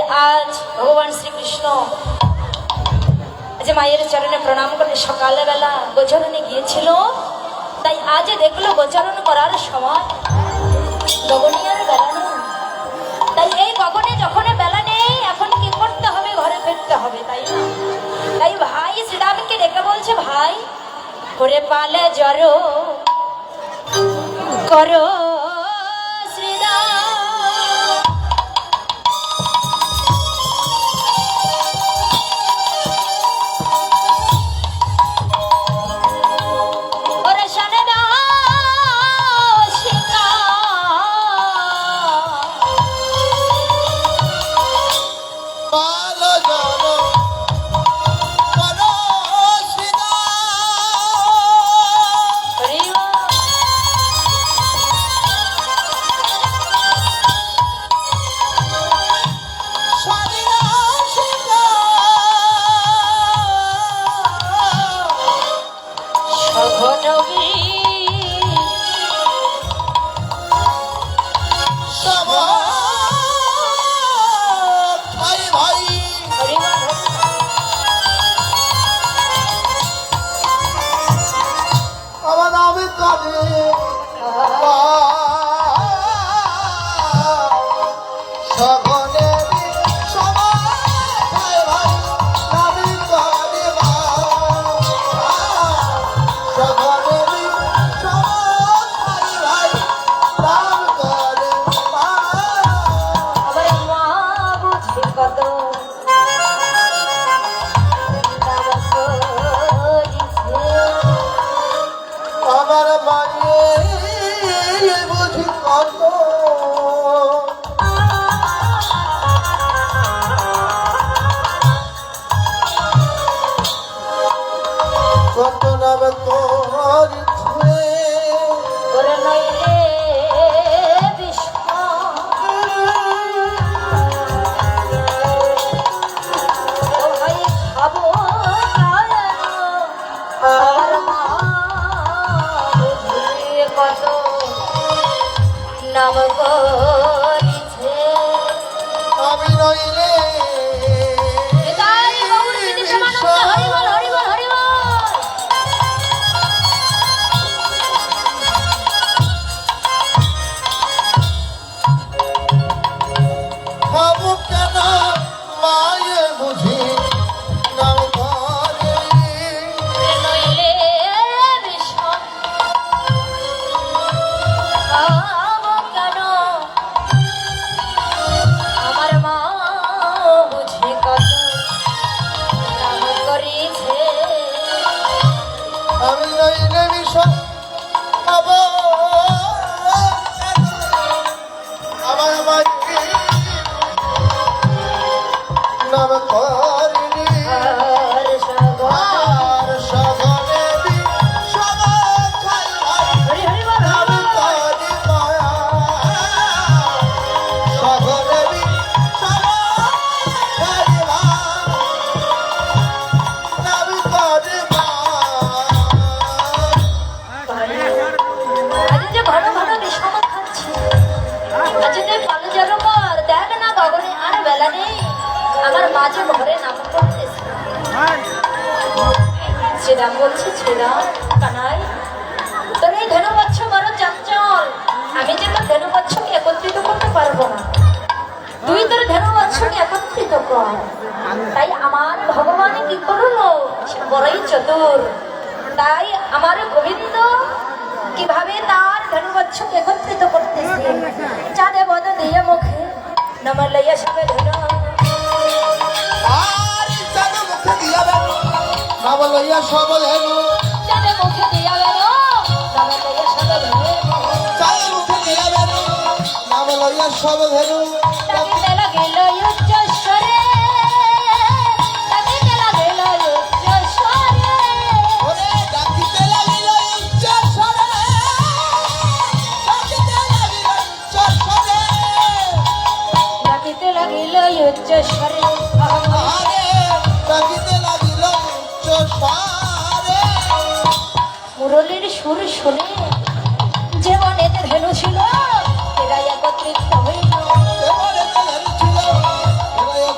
আজ ভগবান শ্রীকৃষ্ণ যে মায়ের চরণে প্রণাম করে সকালবেলা গোচরণে গিয়েছিল, তাই আজ দেখলো গোচরণ করার সময় গগনে আর বেলা নেই। তাই এই গগনে যখন বেলা নেই, এখন কি করতে হবে? ঘরে ফিরতে হবে, তাই না? তাই ভাই শ্রীরামকে ডেকে বলছে, ভাই করে পালে জড়ো করো শ্রীরাম বলছে, শ্রীরাম কানাই, তোর এই ধনুবৎস বড় চঞ্চল, আমি যে তোর ধনুবৎসকে একত্রিত করতে পারবো না, তুই তোর ধনুবৎসকে একত্রিত কর। তাই আমার ভগবান কি করলো, সে বড়ই চতুর। তাই আমার গোবিন্দ কিভাবে তার ধনুবৎসকে একত্রিত করতেছে, চাঁদে বদ দিয়ে মুখে নম লইয়া সবে ধনু নাম লইয়া সব ধেনু, চাঁদে মুখে দিয়া গেল নাম লইয়া সবে ধনু, চাঁদে মুখে দিয়া গেল নাম লইয়া সব ধেনু, ডাকিতে লাগিল উচ্চ স্বরে, ডাকিতে লাগিল উচ্চ স্বরে, ওরে ডাকিতে লাগিল উচ্চ স্বরে, ডাকিতে লাগিল উচ্চ স্বরে, ডাকিতে লাগিল উচ্চ স্বরে, আরে ডাকিতে লাগিল উচ্চ স্বরে। মুরলীর সুর শুনে যে বনেতে ধেনু ছিল এরা একত্রিত হইল, এবারে ধেনু ছিল, এরা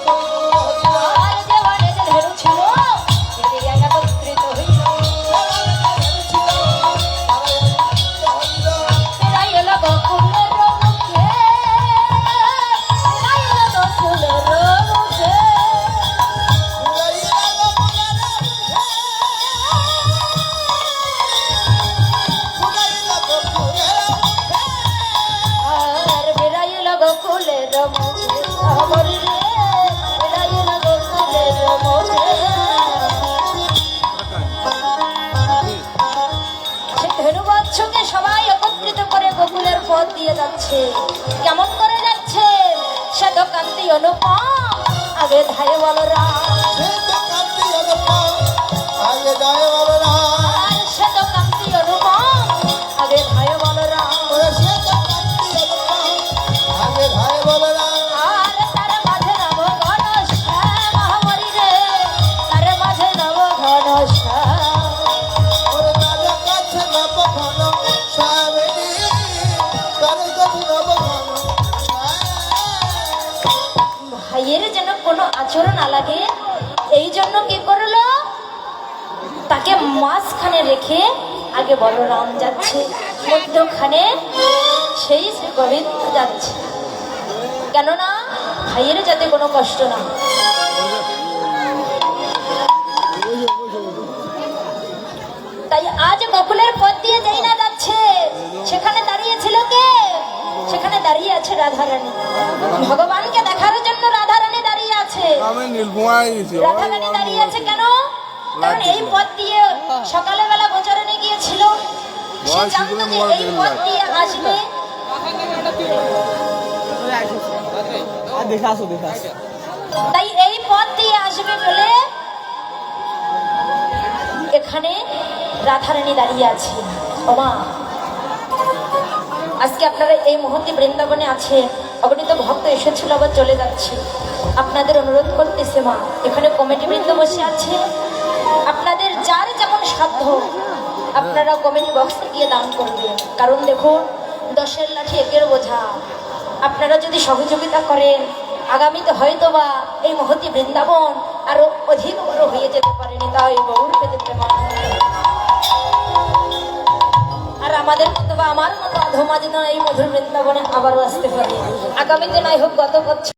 গোকুলের মধ্যে শ্যামরি রে বেড়াইলা গোকুলের মধ্যে। সে ধেনু বাচ্চকে সবাই একত্রিত করে গোকুলের পথ দিয়ে যাচ্ছে। কেমন করে যাচ্ছে? সে দোকান্তি অনুপম আগে ধারে বলরাম, আগে যায় বাবা আর সে দোকান্তি অনুপম আগে ধারে বলরাম। আগে ভাই বলরা আর তার মাঝে নব ঘন শ্যাম হরি রে, তার মাঝে নব ঘন শ্যাম। ওরে রাজা কাছে না পখানো স্বামী তার কাছে না পখানো ভাইয়ের যেন কোনো আচরণ না লাগে, এই জন্য কি করলো, তাকে মাঝখানে রেখে আগে বলরাম যাচ্ছে, মধ্যখানে সেই শ্রী গোবিন্দ যাচ্ছে। কেননা ভাইয়ের যাতে কোনো কষ্ট না। তাই আজ গোকুলের পথ দিয়ে যেই না যাচ্ছে, সেখানে দাঁড়িয়ে ছিল কে? সেখানে দাঁড়িয়ে আছে রাধারানী। ভগবানকে দেখার জন্য রাধারানী দাঁড়িয়ে আছে। আমি নীলকুমার রাধারানী দাঁড়িয়ে আছে কেন? কারণ এই পথ দিয়ে সকালে বেলা গোচরণে গিয়েছিল। সে জানতো যে এই পথ দিয়ে আসবে। তাই এই পথ দিয়ে আসবে বলে এখানে রাধারানী দাঁড়িয়ে আছে। ওমা, আজকে আপনারা এই মুহূর্তে বৃন্দাবনে আছেন, অগণিত ভক্ত এসেছিল আবার চলে যাচ্ছে। আপনাদের অনুরোধ করতেছে মা, এখানে কমিটি বৃন্দ বসে আছে, আপনাদের যার যেমন সাধ্য আপনারা কমিটি বক্সে গিয়ে দান করবেন। কারণ দেখুন, 10-এর লাঠি 1-এর বোঝা। আপনারা যদি সহযোগিতা করেন, আগামীতে হয়তো বা এই মহতী বৃন্দাবন আরো অধিক বড় হয়ে যেতে পারেনি। তাই গৌর পেতে প্রেমানন্দে। আর আমাদের মতো বা আমার মতো অধমা যেন এই মধুর বৃন্দাবনে আবারও আসতে পারে। আগামীতে নয় হোক, গত বছর